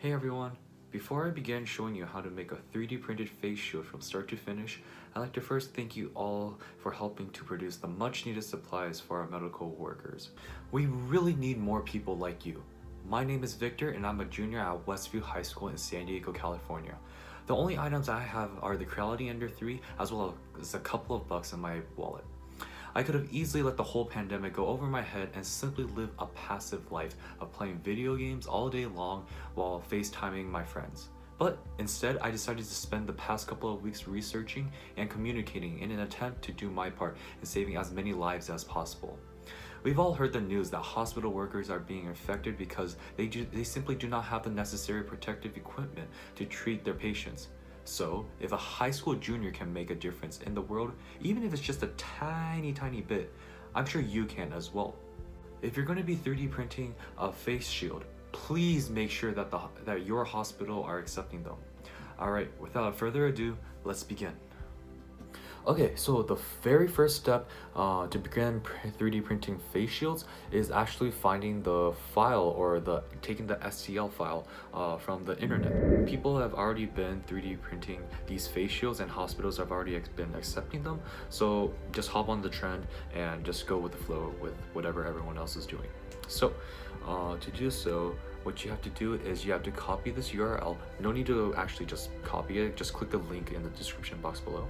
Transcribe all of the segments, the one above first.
Hey everyone! Before I begin showing you how to make a 3D printed face shield from start to finish, I'd like to first thank you all for helping to produce the much needed supplies for our medical workers. We really need more people like you. My name is Victor and I'm a junior at Westview High School in San Diego, California. The only items I have are the Creality Ender 3 as well as a couple of bucks in my wallet. I could have easily let the whole pandemic go over my head and simply live a passive life of playing video games all day long while FaceTiming my friends. But instead, I decided to spend the past couple of weeks researching and communicating in an attempt to do my part in saving as many lives as possible. We've all heard the news that hospital workers are being infected because they simply do not have the necessary protective equipment to treat their patients. So, if a high school junior can make a difference in the world, even if it's just a tiny bit, I'm sure you can as well. If you're going to be 3D printing a face shield, please make sure that your hospital are accepting them. Alright, without further ado, let's begin. Okay, so the very first step to begin 3D printing face shields is actually finding the file or taking the STL file from the internet. People have already been 3D printing these face shields and hospitals have already been accepting them. So just hop on the trend and just go with the flow with whatever everyone else is doing. So to do so, what you have to do is you have to copy this URL. No need to actually just copy it, just click the link in the description box below.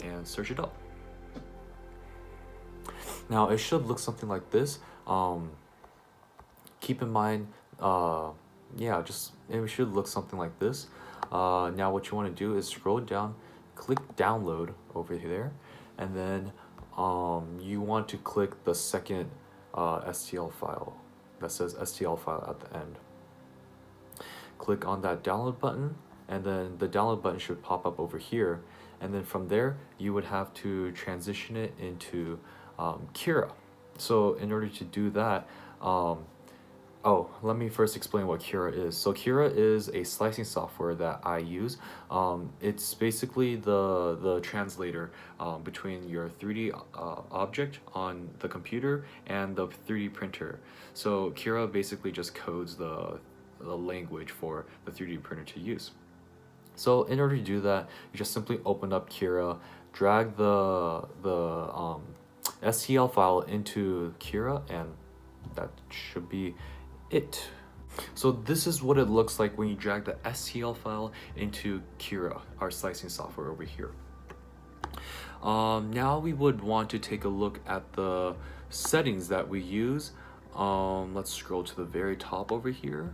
And search it up. Now it should look something like this. Keep in mind, it should look something like this. Now what you want to do is scroll down, click download over there, and then you want to click the second STL file that says STL file at the end. Click on that download button, and then the download button should pop up over here. And then from there, you would have to transition it into Cura. So in order to do that, let me first explain what Cura is. So Cura is a slicing software that I use. It's basically the translator between your 3D object on the computer and the 3D printer. So Cura basically just codes the language for the 3D printer to use. So in order to do that, you just simply open up Cura, drag the STL file into Cura, and that should be it. So this is what it looks like when you drag the STL file into Cura, our slicing software over here. Now we would want to take a look at the settings that we use. Let's scroll to the very top over here.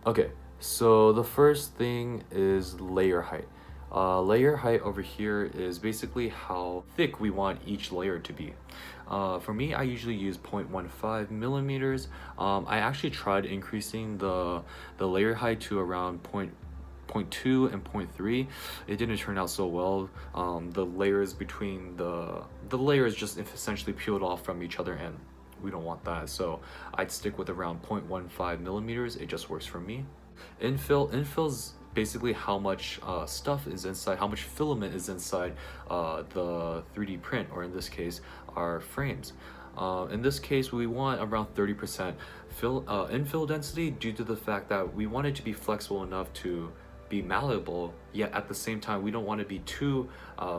Okay. So the first thing is layer height. Layer height over here is basically how thick we want each layer to be. For me, I usually use 0.15 millimeters. I actually tried increasing the layer height to around 0.2 and 0.3. It didn't turn out so well. The layers between the layers just essentially peeled off from each other, and we don't want that. So I'd stick with around 0.15 millimeters. It just works for me. Infill is basically how much stuff is inside, how much filament is inside the 3D print, or in this case, our frames. In this case, we want around 30% infill density due to the fact that we want it to be flexible enough to be malleable, yet at the same time, we don't want to be too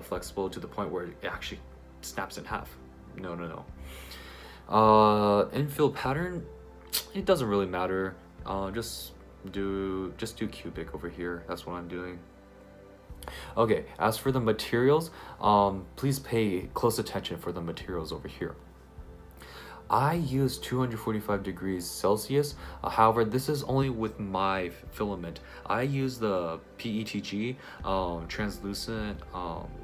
flexible to the point where it actually snaps in half. No. Infill pattern, it doesn't really matter. Just do cubic over here. That's what I'm doing. Okay, as for the materials, please pay close attention for the materials over here. I use 245 degrees Celsius. However, this is only with my filament. I use the PETG translucent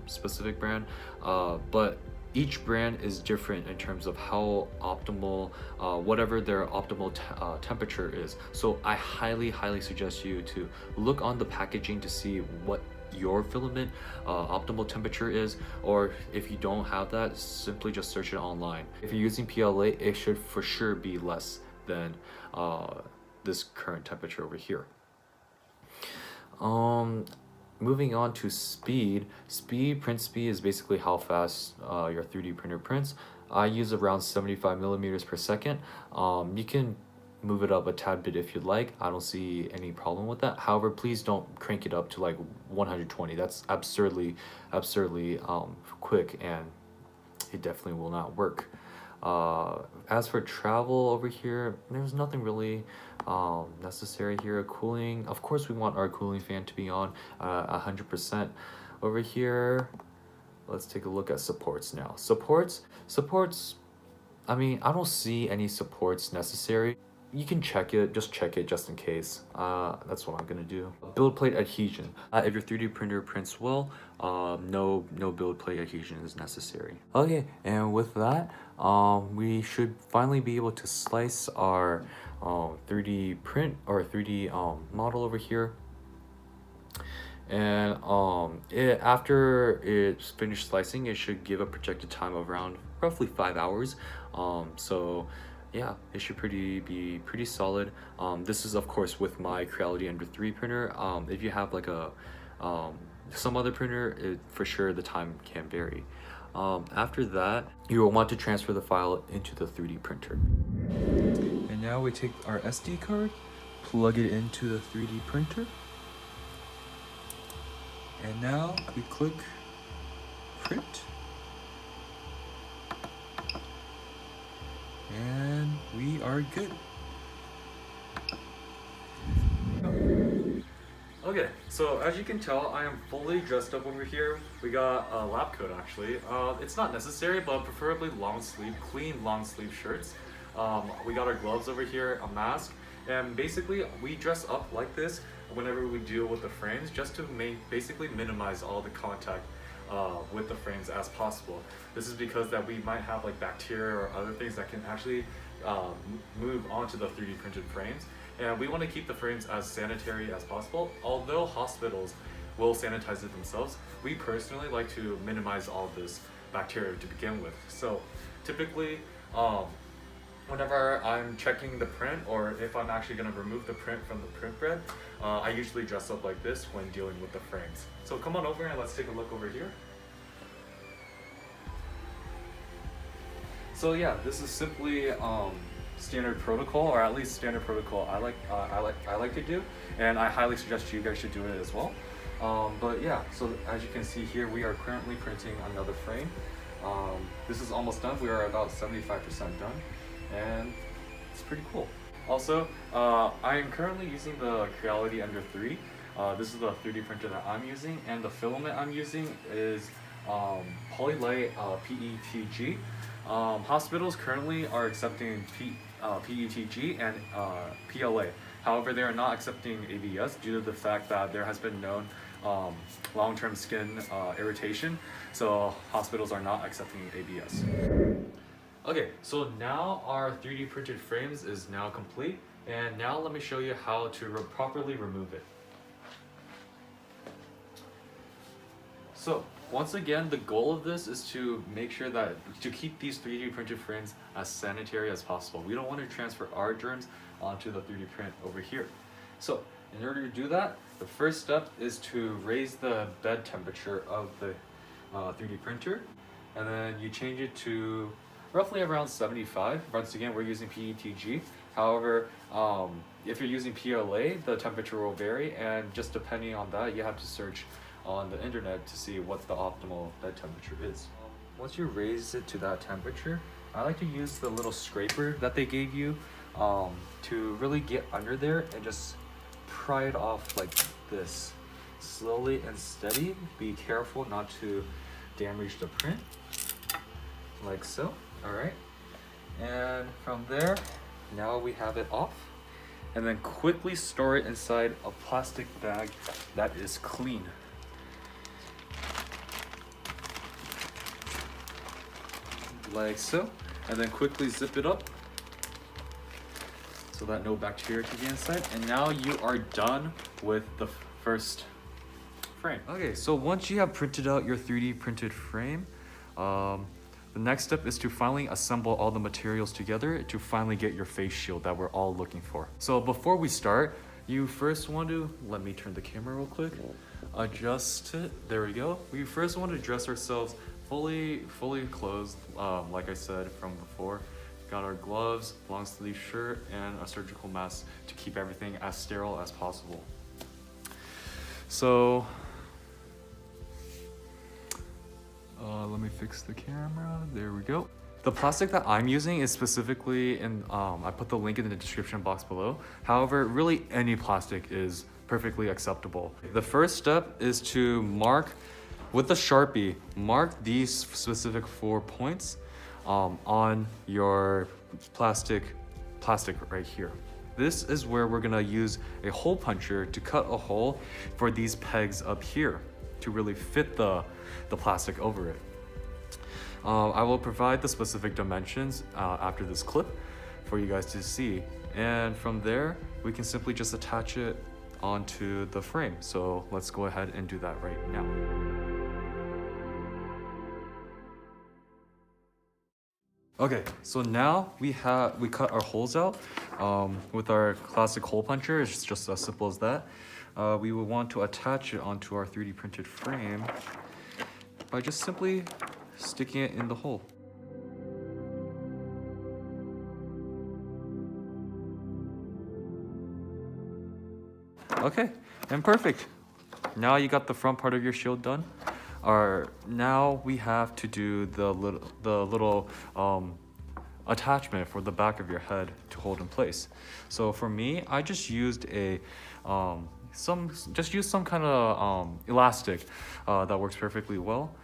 specific brand, but each brand is different in terms of how optimal, whatever their optimal temperature is. So I highly suggest you to look on the packaging to see what your filament optimal temperature is, or if you don't have that, simply just search it online. If you're using PLA, it should for sure be less than this current temperature over here. Moving on to speed. Print speed is basically how fast your 3D printer prints. I use around 75 millimeters per second. You can move it up a tad bit if you'd like. I don't see any problem with that. However, please don't crank it up to like 120. That's absurdly quick, and it definitely will not work. As for travel over here, there's nothing really necessary here. Cooling, of course we want our cooling fan to be on 100%. Over here, let's take a look at supports now. Supports, I mean, I don't see any supports necessary. You can check it just in case. That's what I'm gonna do. Build plate adhesion. If your 3D printer prints well, no build plate adhesion is necessary. Okay, and with that, we should finally be able to slice our 3D print or 3D model over here. And after it's finished slicing, it should give a projected time of around roughly 5 hours. So yeah, it should be pretty solid. This is of course with my Creality Ender 3 printer. If you have like a some other printer, for sure the time can vary. After that, you will want to transfer the file into the 3D printer. And now we take our SD card, plug it into the 3D printer, and now we click print. And we are good. Okay, so as you can tell, I am fully dressed up over here. We got a lab coat actually. It's not necessary, but preferably long sleeve, clean long sleeve shirts. We got our gloves over here, a mask, and basically we dress up like this whenever we deal with the frames, just to basically minimize all the contact with the frames as possible. This is because that we might have like bacteria or other things that can actually move onto the 3D printed frames, and we want to keep the frames as sanitary as possible. Although hospitals will sanitize it themselves, we personally like to minimize all this bacteria to begin with. So typically whenever I'm checking the print, or if I'm actually going to remove the print from the print bread, I usually dress up like this when dealing with the frames. So come on over and let's take a look over here. So yeah, this is simply standard protocol, or at least standard protocol I like to do, and I highly suggest you guys should do it as well. But yeah, so as you can see here, we are currently printing another frame. This is almost done. We are about 75% done, and it's pretty cool. Also, I am currently using the Creality Ender 3. This is the 3D printer that I'm using, and the filament I'm using is Polylite PETG. Hospitals currently are accepting PETG and PLA. However, they are not accepting ABS due to the fact that there has been known long-term skin irritation, so hospitals are not accepting ABS. Okay, so now our 3D printed frames is now complete, and now let me show you how to properly remove it. So once again, the goal of this is to make sure that to keep these 3D printed frames as sanitary as possible. We don't want to transfer our germs onto the 3D print over here. So in order to do that, the first step is to raise the bed temperature of the 3D printer, and then you change it to roughly around 75. Once again, we're using PETG. However, if you're using PLA, the temperature will vary, and just depending on that, you have to search on the internet to see what the optimal bed temperature is. Once you raise it to that temperature, I like to use the little scraper that they gave you to really get under there and just pry it off like this, slowly and steady. Be careful not to damage the print, like so. All right, and from there, now we have it off, and then quickly store it inside a plastic bag that is clean. Like so, and then quickly zip it up so that no bacteria can get inside, and now you are done with the first frame. Okay, so once you have printed out your 3D printed frame, the next step is to finally assemble all the materials together to finally get your face shield that we're all looking for. So before we start, you first want to, let me turn the camera real quick, adjust it, there we go. We first want to dress ourselves fully clothed, like I said from before, got our gloves, long sleeve shirt, and a surgical mask to keep everything as sterile as possible. So, let me fix the camera. There we go. The plastic that I'm using is specifically in, I put the link in the description box below. However, really any plastic is perfectly acceptable. The first step is to mark with the Sharpie, mark these specific 4 points on your plastic right here. This is where we're gonna use a hole puncher to cut a hole for these pegs up here to really fit the plastic over it. I will provide the specific dimensions after this clip for you guys to see. And from there, we can simply just attach it onto the frame. So let's go ahead and do that right now. Okay, so now we cut our holes out with our classic hole puncher. It's just as simple as that. We will want to attach it onto our 3D printed frame by just simply sticking it in the hole. Okay, and perfect. Now you got the front part of your shield done. Now we have to do the little attachment for the back of your head to hold in place. So for me, I just used some kind of elastic that works perfectly well.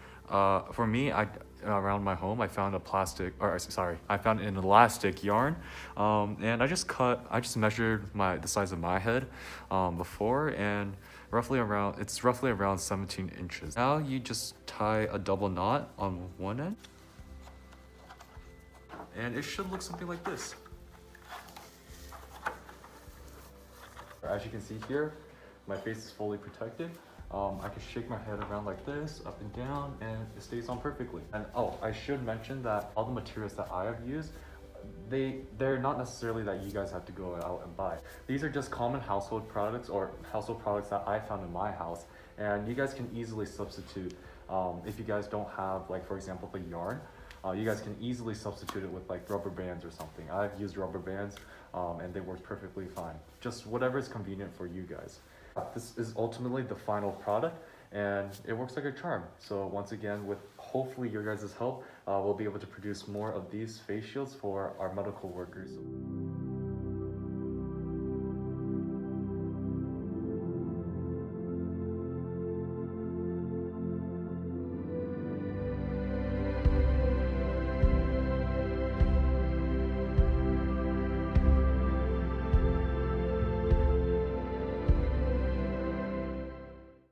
For me, around my home, I found an elastic yarn, and I just measured the size of my head before, and it's roughly around 17 inches. Now you just tie a double knot on one end, and it should look something like this. As you can see here, my face is fully protected. I can shake my head around like this, up and down, and it stays on perfectly. And oh, I should mention that all the materials that I have used, they're not necessarily that you guys have to go out and buy. These are just common household products or household products that I found in my house, and you guys can easily substitute if you guys don't have, like, for example, the yarn. You guys can easily substitute it with like rubber bands or something. I've used rubber bands and they work perfectly fine. Just whatever is convenient for you guys. This is ultimately the final product, and it works like a charm. So once again, with hopefully your guys' help, we'll be able to produce more of these face shields for our medical workers.